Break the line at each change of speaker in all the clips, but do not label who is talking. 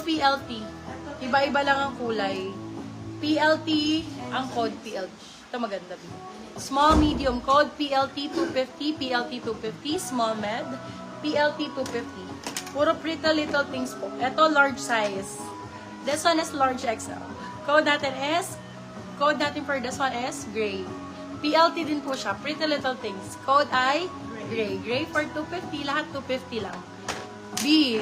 PLT. Iba-iba lang ang kulay. PLT, ang code PLT. Ito maganda. Small, medium, code PLT 250, PLT 250, small med, PLT 250. Puro pretty little things po. Ito, large size. This one is large XL. Code natin for this one is gray. PLT din po siya. Pretty little things. Code ay gray. Gray for 250. Lahat 250 lang. B.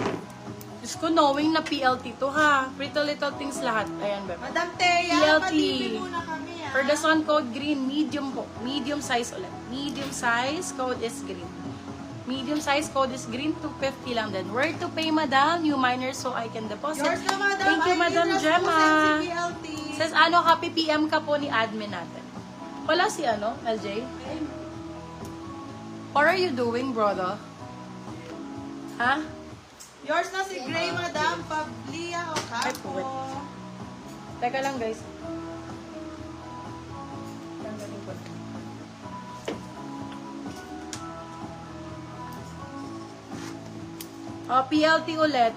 Diyos ko, knowing na PLT to ha. Pretty little things lahat. Ayan, bebe.
Madam Thea,
PLT.
pag-ibig muna kami ha.
For this one, code green. Medium po. Medium size ulit. Medium size, code is green. Medium size, code is green. 250 lang din. Where to pay, madam? New miners so I can deposit.
Yours na, madam.
Thank you, Madam Gemma.
Si PLT.
Says, happy PM ka po ni admin natin. Wala si LJ? What are you doing, brother? Ha?
Yours na si Gray, madam. Pablia o
Ay,
Capo.
wait. Teka lang, guys. Tanggalin ko. PLT ulit.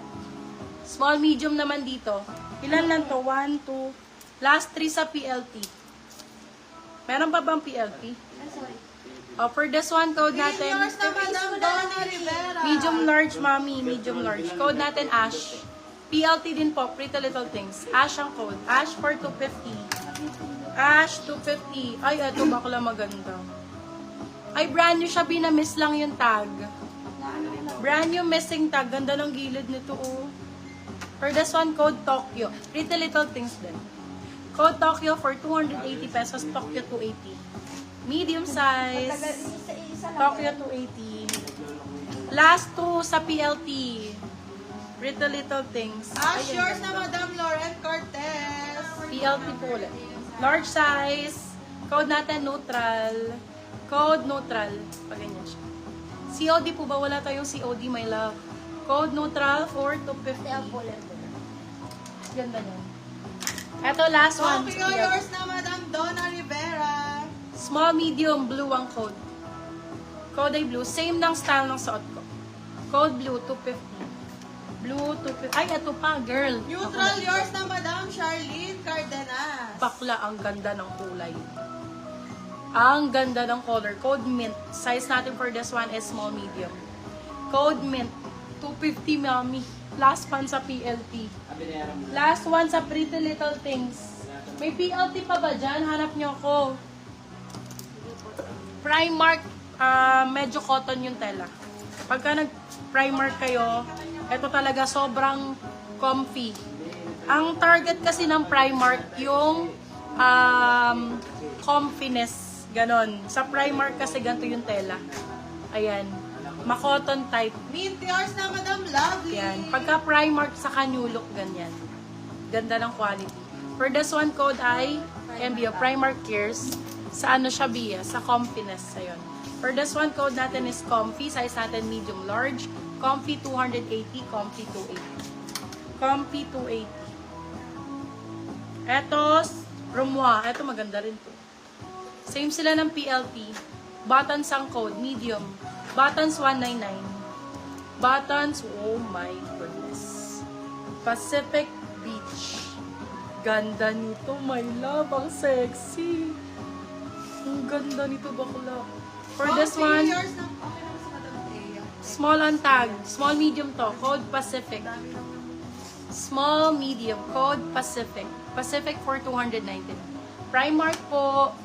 Small, medium naman dito. Ilan lang to? 1, 2. Last 3 sa PLT. Meron pa bang PLT? For this one, code natin.
Yours na, madam. Donna Rivera.
Medium large, mommy. Medium large. Code natin, Ash. PLT din po. Pretty Little Things. Ash ang code. Ash for 250. Ash, 250. Ay, ito bakla maganda. Ay, brand new siya. Binamiss lang yung tag. Brand new missing tag. Ganda ng gilid nito, oh. For this one, code Tokyo. Pretty Little Things din. Code Tokyo for 280 pesos. Tokyo 280. Medium size. Tokyo 280. Last 2 sa PLT. Pretty Little Things.
Ash,
Ayan,
yours
ganda.
na, madam. Lauren Cortez.
PLT po ulit. Large size. Code natin neutral. Code neutral. Pag ganyan siya. COD po ba? Wala tayong COD, my love. Code neutral for 250. Ganda niyan. Ito, last one.
Tokyo, yours na, madam. Donna Rivera.
Small, medium, blue ang code. Code ay blue. Same ng style ng suot ko. Code blue, 250. Blue, 250. Ay, ito pa, girl.
Neutral, yours na, madam. Charlene Cardenas.
Bakla, ang ganda ng kulay. Ang ganda ng color. Code mint. Size natin for this one is small, medium. Code mint. 250, mami. Last one sa PLT. Last one sa Pretty Little Things. May PLT pa ba dyan? Hanap nyo ako. Primark, medyo cotton yung tela. Pagka nag-Primark kayo, ito talaga sobrang comfy. Ang target kasi ng Primark yung comfiness. Ganon. Sa Primark kasi ganito yung tela. Ayan. Ma-cotton type.
Mint, yours na, madam. Lovely.
Yan. Pagka Primark sa New Look, ganyan. Ganda ng quality. For this one code ay MBO Primark Cares. Sa ano siya, Bia? Sa comfiness. Ayun. For this one code natin is comfy. Size natin medium large. Comfy 280. Comfy 280. Comfy 280. Eto, Rumwa. Eto maganda rin to. Same sila ng PLT. Buttons ang code. Medium. Buttons 199. Buttons, oh my goodness. Pacific Beach. Ganda nito, my love. Ang sexy. Ang ganda nito, bakla. For this
Coffee,
one,
yours na. Okay na sa madam Thea.
small on tag. Small, medium to. Code Pacific. Small, medium. Code Pacific. Pacific for 299. Primark po,